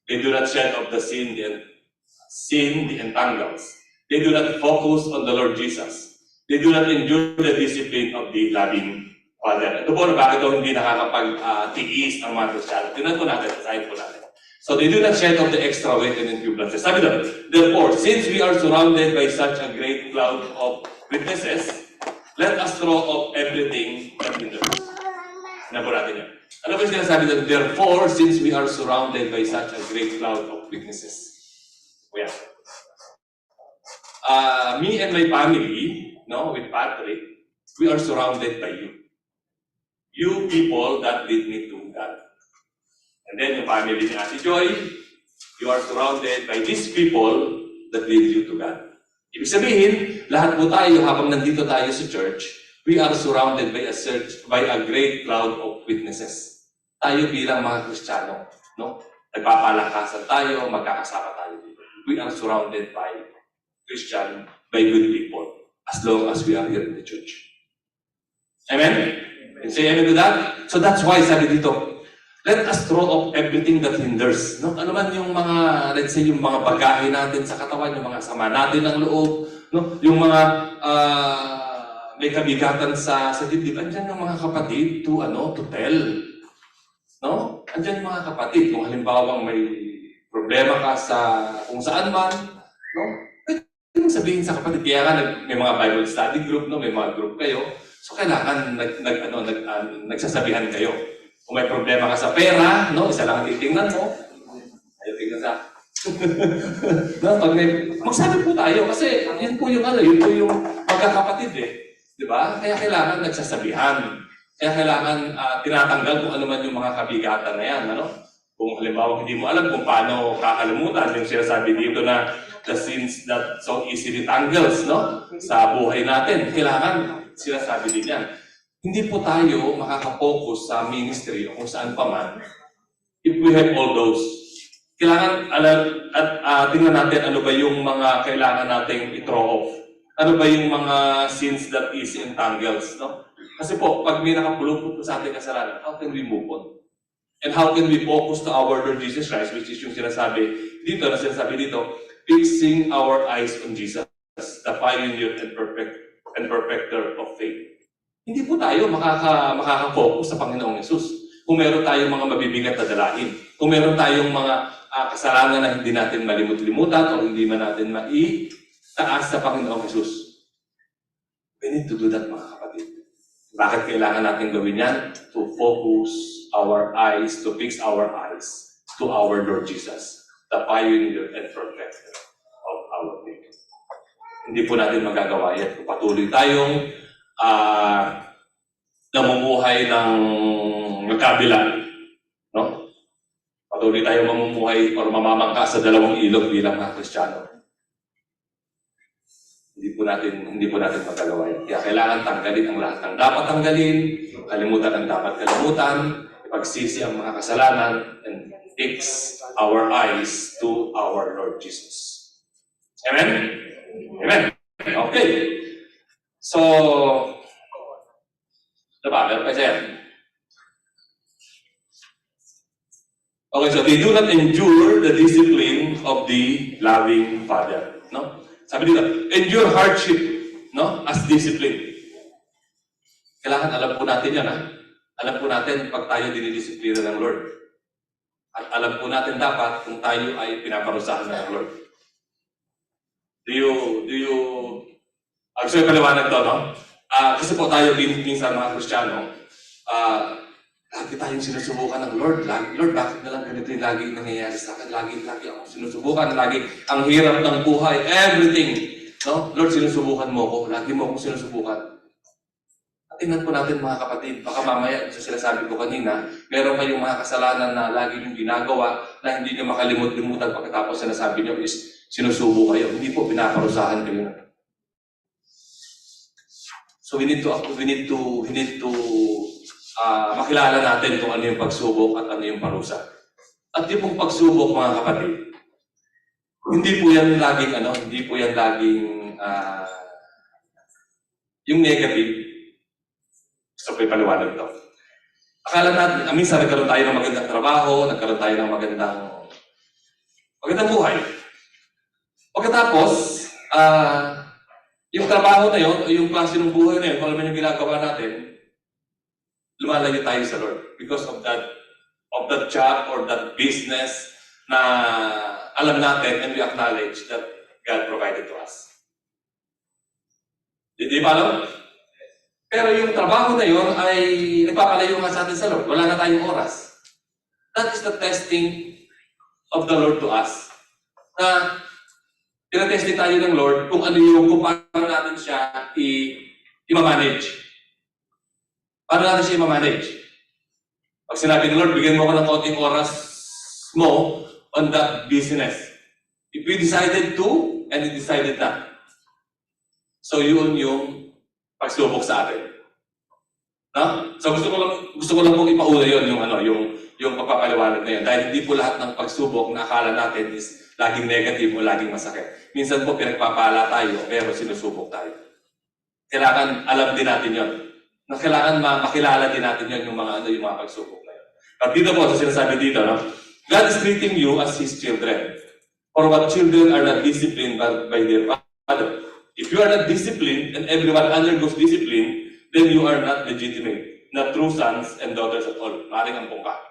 They do not shed of the sin, the entangles. They do not focus on the Lord Jesus. They do not endure the discipline of the loving Father. Ito po na bakit hindi nakakapag-tiis ang mga Kristiyano. Tingnan po natin, basahin po natin. So they do not shed of the extra weight and encumbrances. Sabi doon, therefore, since we are surrounded by such a great cloud of witnesses, let us throw off everything that hinders us. Tingnan po natin yan. Ano ba yung sinasabi doon? Therefore, since we are surrounded by such a great cloud of witnesses. Well, me and my family, no, with Patrick, we are surrounded by you. You people that lead me to God. And then yung family ni Ate Joy, you are surrounded by these people that lead you to God. Ibig sabihin, lahat po tayo habang nandito tayo sa church, we are surrounded by a great cloud of witnesses. Tayo bilang mga Kristiyano, no? Nagpapalakasan tayo, magkakasama tayo dito. We are surrounded by Christian, by good people, as long as we are here in the church. Amen? And say amen to that? So that's why sabi dito, let us throw off everything that hinders. No? Ano man yung mga, let's say, yung mga bagahe natin sa katawan, yung mga sama natin ng loob, no? Yung mga may kabigatan sa dibdib, andyan yung mga kapatid to tell. No? Andyan yung mga kapatid, kung halimbawa may problema ka sa kung saan man, no? Pwede sabihin sa kapatid, kaya nga may mga Bible study group, no? May mga group kayo. So kailangan nagsasabihan kayo. Kung may problema ka sa pera, no? Isa lang ang titingnan mo. Ayaw tingnan sa no? Pag magsabi po tayo kasi yun po yung magkakapatid eh. Di ba? Kaya kailangan nagsasabihan. Kaya kailangan tinatanggal kung ano man yung mga kabigatan na yan. Ano? Kung halimbawa hindi mo alam kung paano kakalimutan yung sinasabi dito na the sins that so easily tangles, no? Sa buhay natin. Kailangan sinasabi din yan. Hindi po tayo makakapokus sa ministry o kung saan pa man if we have all those. Kailangan tingnan natin ano ba yung mga kailangan nating i-throw off. Ano ba yung mga sins that easy entangles, no? Kasi po, pag may nakapulupot po sa ating kasalanan, how can we move on? And how can we focus to our Lord Jesus Christ, which is yung sinasabi dito, fixing our eyes on Jesus, the pioneer and perfecter of faith. hindi po tayo makaka-focus sa Panginoong Yesus. Kung meron tayong mga mabibigat na dalahin, kung meron tayong mga kasalanan na hindi natin malimut-limutan o hindi man natin maitaas sa Panginoong Yesus. We need to do that, mga kapatid. Bakit kailangan natin gawin yan? To focus our eyes, to fix our eyes to our Lord Jesus, the pioneer and perfecter of our faith. Hindi po natin magagawa yan kung patuloy tayong namumuhay ng magkabila. No? Patuloy tayong mamumuhay o mamamangka sa dalawang ilog bilang mga Kristiyano. Hindi po natin magagawa yan. Kaya kailangan tanggalin ang lahat ng dapat tanggalin, kalimutan ang dapat kalimutan, ipagsisi ang mga kasalanan, and fix our eyes to our Lord Jesus. Amen? Amen. Okay. So, diba? Meron pa siya. Okay, so they do not endure the discipline of the loving Father. No? Sabi dito, endure hardship, no? As discipline. Kailangan alam po natin yan, ha? Alam po natin pag tayo dinidisiplina ng Lord. At alam po natin dapat kung tayo ay pinaparusahan ng Lord. Do you, gusto yung paliwanag to, no? Kasi po tayo minsan mga Kristiyano, lagi tayong sinusubukan ng Lord. Lord, bakit na lang ganito yung lagi nangyayari sa akin? Lagi ako sinusubukan. Lagi ang hirap ng buhay. Everything. No? Lord, sinusubukan mo ko. Lagi mo akong sinusubukan. At tingnan po natin mga kapatid. Baka mamaya, sa sinasabi ko kanina, meron kayong mga kasalanan na lagi niyong ginagawa na hindi niyo makalimut-limutan pagkatapos sinasabi niyo is sinusubo kayo. Hindi po, pinaparusahan kayo. So we need to makilala natin kung ano yung pagsubok at ano yung parusa. At yung pong pagsubok, mga kapatid, hindi po yan laging yung negative. Gusto ko ipaliwanag ito. Akala natin, minsan nagkaroon tayo ng magandang trabaho, nagkaroon tayo ng magandang buhay. Pagkatapos, yung trabaho na yun, o yung klase ng buhay na yun, kung alam yung ginagawa natin, lumalayo tayo sa Lord because of that job or that business na alam natin and we acknowledge that God provided to us. Di ba alam? Pero yung trabaho na yun ay nagpapalayo nga sa atin sa Lord. Wala na tayong oras. That is the testing of the Lord to us. Na tinatesting tayo ng Lord kung paano natin siya i-manage. Paano natin siya i-manage? Pag sinabi ng Lord, bigyan mo ko ng konting oras mo on that business. If we decided to, and we decided not. So yun yung pagsubok sa atin. No? So gusto ko lang pong ipauna yun, yung pagpapaliwanag na yun. Dahil hindi po lahat ng pagsubok na akala natin is laging negative o laging masakit. Minsan po pinagpapala tayo, pero sinusubok tayo. Kailangan alam din natin yun. Na kailangan makilala din natin yun yung mga pagsubok na yun. At dito po, sa sinasabi dito, no? God is treating you as His children. For what children are not disciplined by their father. If you are not disciplined and everyone undergoes discipline, then you are not legitimate, not true sons and daughters at all. Maring ampong ka.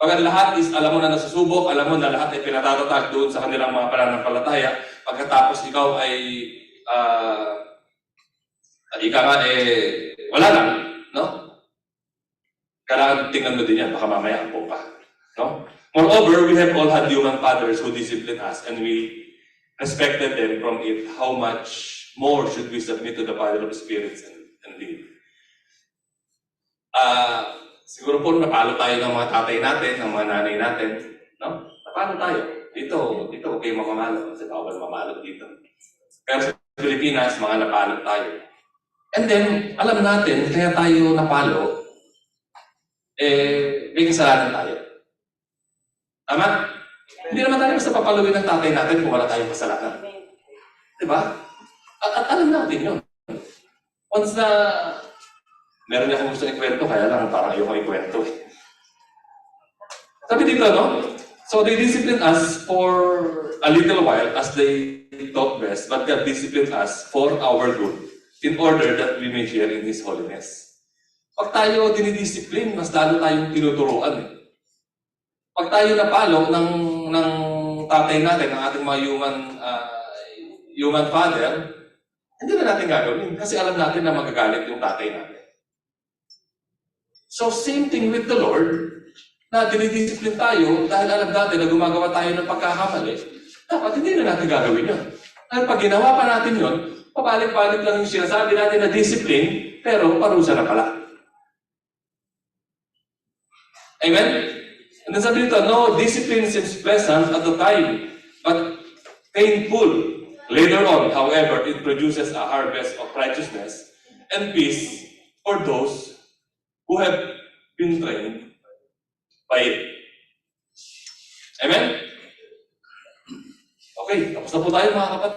Pag ang lahat is, alam mo na nasusubok, alam mo na lahat ay pinatatatag doon sa kanilang mga pananampalataya, pagkatapos ikaw ay wala lang, no? Kailangan tingnan mo din yan, baka mamaya ampong ka. No? Moreover, we have all had human fathers who disciplined us and we respected them from it. How much more should we submit to the Father of Spirits and live? Siguro po napalo tayo ng mga tatay natin, ng mga nanay natin. No? Napalo tayo. Dito, huwag kayong mamamalo. Kasi bawal mamalo dito. Pero sa Pilipinas, mga napalo tayo. And then, alam natin, kaya tayo napalo, may kasalanan tayo. Tama? Hindi naman tayo basta papaluin ng tatay natin kung wala tayong kasalanan. Diba? At alam natin yun. Once na meron niya akong gusto ikwento, kaya lang parang ayoko ikwento. Sabi dito, no? So they disciplined us for a little while as they thought best, but God disciplined us for our good, in order that we may share in His holiness. Pag tayo dinidisiplin, mas lalo tayong tinuturuan. Pag tayo napalo ng tatay natin, ng ating mga human father, hindi na natin gagawin kasi alam natin na magagalit yung tatay natin. So same thing with the Lord, na dinidisiplin tayo dahil alam natin na gumagawa tayo ng pagkakamali, dapat hindi na natin gagawin yun. Dahil pag ginawa pa natin yun, pabalik-balik lang yung sinasabi natin na discipline, pero parusa na pala. Amen? And then sabi nito, no, discipline seems pleasant at the time, but painful. Later on, however, it produces a harvest of righteousness and peace for those who have been trained by it. Amen? Okay, tapos na po tayo mga kapatid.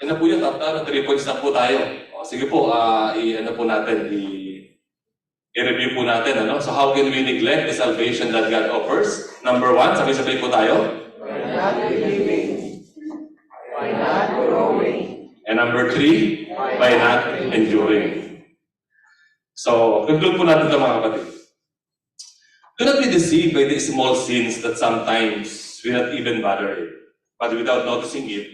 Yan na po yun, 3 points na po tayo. O, sige po, i-review po natin. Ano? So how can we neglect the salvation that God offers? Number 1, sabi-sabi po tayo. By not believing, by not growing, And number 3, by not enduring. So, conclude po natin ito mga kapatid. Do not be deceived by the small sins that sometimes we not even bother it, but without noticing it,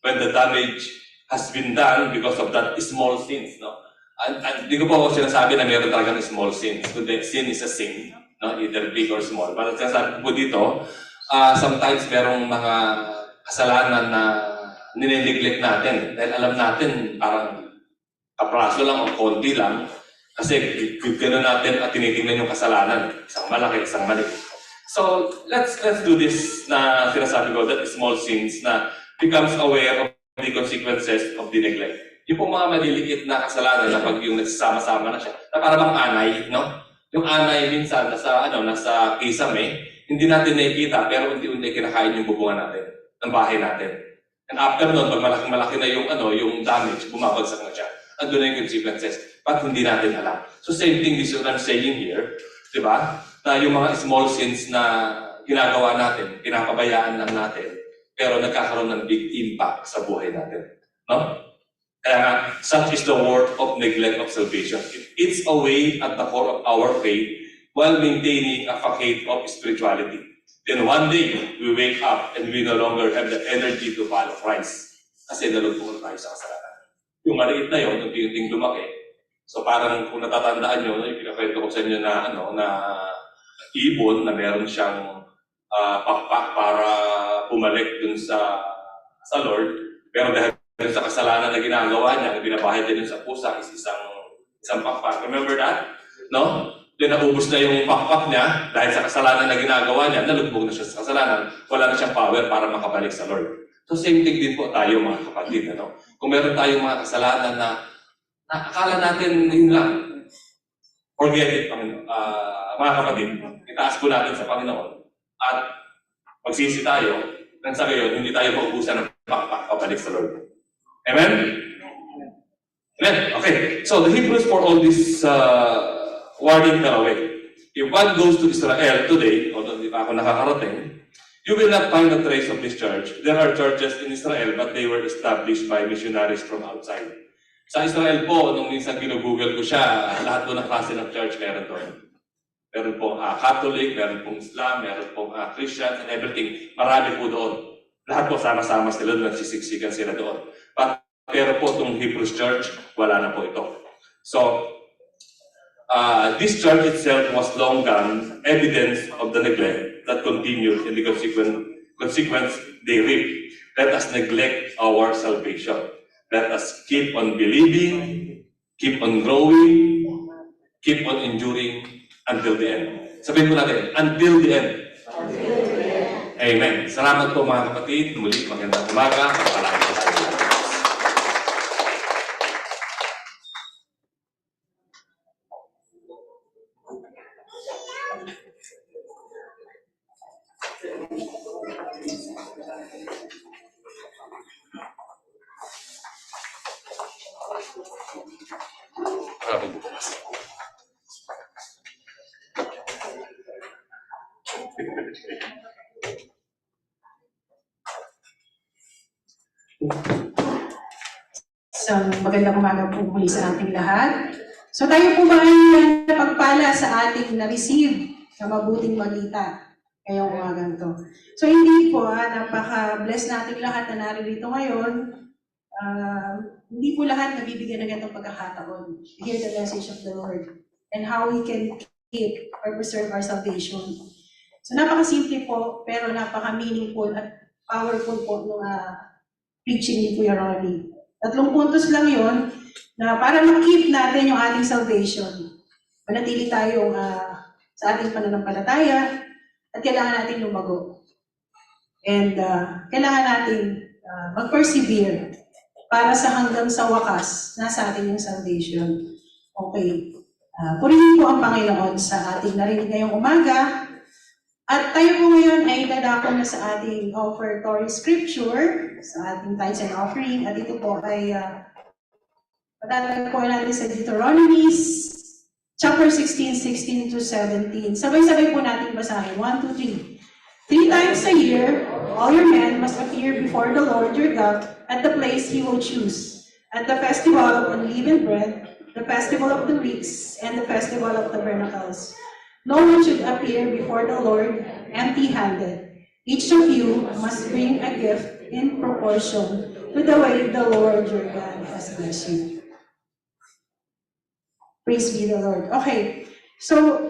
when the damage has been done because of that small sins. No? And di ko po ako sinasabi na meron talagang small sins. Kundi sin is a sin, no? Either big or small. But sinasabi po dito, sometimes merong mga kasalanan na nineneglect natin. Dahil alam natin parang kapraso lang o konti lang. Kasi gano'n natin at tinitingnan yung kasalanan. Isang malaki, isang maliit. So, let's do this na sinasabi ko, that small sins na becomes aware of the consequences of the neglect. Yung pong mga maliliit na kasalanan na pag yung nagsasama-sama na siya, na para bang anay, no? Yung anay minsan nasa kisame, hindi natin nakikita, pero unti-unti kinakain yung bubungan natin, ng bahay natin. And after nun, pag malaking-malaki na yung damage, bumabagsak na siya. Andun na yung consequences, but hindi natin alam. So same thing is what I'm saying here, di ba? Na yung mga small sins na ginagawa natin, pinapabayaan lang natin, pero nagkakaroon ng big impact sa buhay natin. No? Kaya nga, such is the work of neglect of salvation. It eats away at the core of our faith while maintaining a facade of spirituality. Then one day, we wake up and we no longer have the energy to follow Christ. Kasi nalugpungan tayo sa kasalanan. Yung maliit na yun, unti-unting lumaki. So parang kung natatandaan nyo, yung pinakwento ko sa inyo na, na ibon na meron siyang pakpak para bumalik dun sa Lord. Pero dahil sa kasalanan na ginagawa niya, binabahay din sa pusa is isang pakpak. Remember that? No? Then naubos na yung pakpak niya dahil sa kasalanan na ginagawa niya, nalugmog na siya sa kasalanan, wala na siyang power para makabalik sa Lord. So same thing din po tayo mga kapatid. Ano? Kung meron tayong mga kasalanan na akala natin yun lang, forget it, Panginoon. Mga kapatid, itaas po natin sa Panginoon at magsisi tayo, nang sa gayon, hindi tayo maubusan ng pakpak pabalik sa Lord. Amen? Amen? Okay. So the Hebrews for all this warning fell away. If one goes to Israel today, although hindi pa ako nakakarating, you will not find a trace of this church. There are churches in Israel, but they were established by missionaries from outside. Sa Israel po, nung minsan ginugoogle ko siya, lahat po ng klase ng church meron doon. Meron pong Catholic, meron pong Islam, meron pong Christian, and everything. Marami po doon. Lahat po sama-sama sila doon, nagsisiksikan sila doon. Pero po itong Hebrews Church, wala na po ito. So, this church itself was long gone evidence of the neglect that continued in the consequence they reap. Let us neglect our salvation. Let us keep on believing, keep on growing, keep on enduring until the end. Sabihin po natin, until the end. until the end. Amen. Salamat po mga kapatid. Muli, magandang umaga. Pagpalain po tayo. Maraming bukas. Isang magandang umaga po muli sa ating lahat. So tayo po ba ay napagpala sa ating na-receive sa mabuting balita ngayong umagang to? So hindi po, napaka-bless nating lahat na naririto ngayon. Hindi po lahat nabibigyan ng itong pagkakataon to hear the message of the Lord and how we can keep or preserve our salvation. So napaka-simple po, pero napaka-meaningful at powerful po ng preaching ni Kuya Ronnie. 3 puntos lang yon na para ma-keep natin yung ating salvation. Manatili tayong sa ating pananampalataya at kailangan natin lumago. And kailangan natin mag-persevere para sa hanggang sa wakas nasa atin yung salvation. Okay. Purihin po ang Panginoon sa ating narinig ngayong umaga. At tayo po ngayon ay dadako na sa ating offertory scripture, sa ating tithes and offering. At ito po ay matatagpuan natin sa Deuteronomy chapter 16, 16 to 17. Sabay-sabay po natin basahin. 1, 2, 3. 3 times a year, all your men must appear before the Lord your God at the place He will choose, at the festival of unleavened bread, the festival of the weeks, and the festival of tabernacles. No one should appear before the Lord empty-handed. Each of you must bring a gift in proportion to the way the Lord your God has blessed you. Praise be the Lord. Okay, so,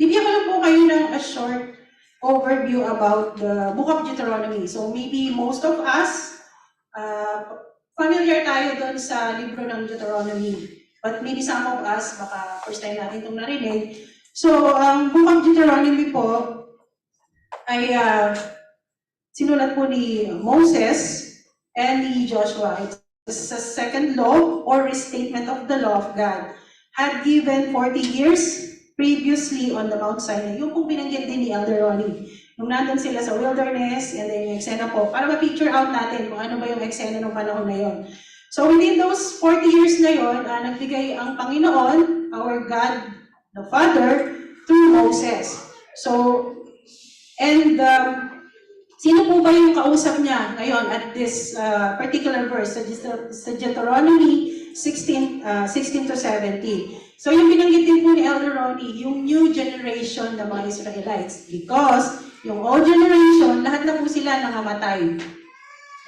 bibigyan ko lang po kayo ng a short overview about the book of Deuteronomy. So maybe most of us, familiar tayo doon sa libro ng Deuteronomy. But maybe some of us, baka first time natin itong narinig. So, ang book of Deuteronomy po ay sinulat po ni Moses and ni Joshua. It's a second law or restatement of the law of God. Had given 40 years previously on the Mount Sinai. Yung pong binanggit din ni Elder Ronnie. Nung nandun sila sa wilderness, and then yung eksena po, para ma-picture out natin kung ano ba yung eksena ng panahon na yon. So within those 40 years na yon, nagbigay ang Panginoon, our God, the Father, through Moses. So, and sino po ba yung kausap niya ngayon at this particular verse, sa Deuteronomy 16 to 17. So yung binanggit din po ni Elder Ronnie, yung new generation ng mga Israelites. Because yung old generation, lahat na po sila nangamatay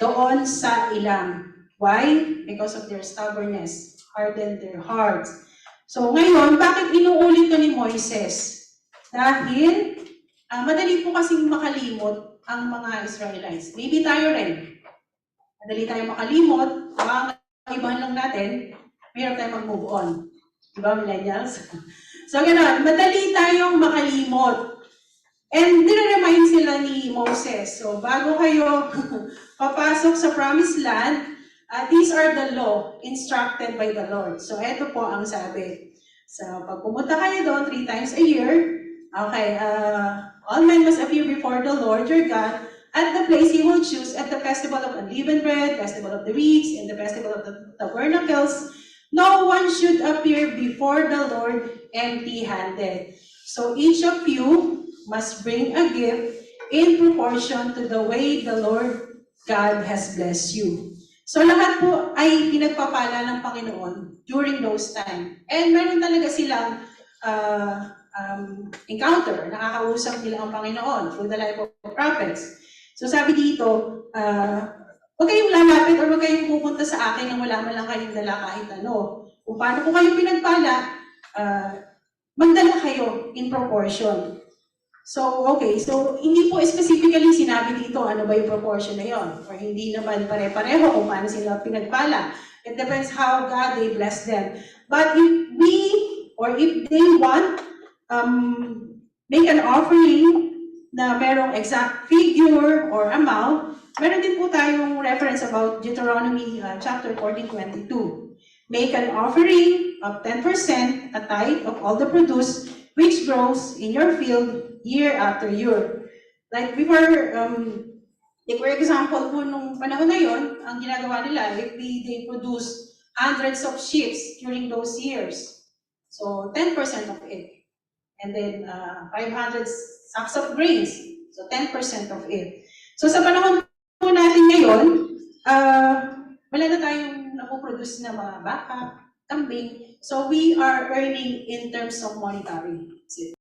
doon sa ilang. Why? Because of their stubbornness, hardened their hearts. So ngayon, bakit inuulit to ni Moises? Dahil madali po kasing makalimot ang mga Israelites. Maybe tayo rin. Madali tayo makalimot, ibahan lang natin, mayroon tayong mag-move on. Diba, millennials? So gano'n, madali tayong makalimot. And dinaremind sila ni Moses. So bago kayo papasok sa promised land, these are the law instructed by the Lord. So, ito po ang sabi. So, pag pumunta kayo doon 3 times a year, okay, all men must appear before the Lord your God at the place He will choose at the festival of unleavened bread, festival of the weeks, and the festival of the tabernacles. No one should appear before the Lord empty-handed. So, each of you must bring a gift in proportion to the way the Lord God has blessed you. So lahat po ay pinagpapala ng Panginoon during those time. And meron talaga silang encounter, nakakausap nila ang Panginoon through the life of the prophets. So sabi dito, huwag kayong lalapit or huwag kayong pupunta sa akin nang wala man lang kayong dala kahit ano. Kung paano po kayo pinagpala, magdala kayo in proportion. So, okay. So, hindi po specifically sinabi dito ano ba yung proportion na yon. Or hindi naman pare-pareho kung paano sila pinagpala. It depends how God they bless them. But if we, or if they want, make an offering na merong exact figure or amount, meron din po tayong reference about Deuteronomy chapter 14:22. Make an offering of 10%, a tithe of all the produce which grows in your field year after year. Like before, for example po nung panahon na yon, ang ginagawa nila, if they produce hundreds of sheep during those years, so 10% of it. And then 500 sacks of grains, so 10% of it. So sa panahon po natin ngayon, wala na tayong napoproduce na mga baka, kambing. So we are earning in terms of monetary.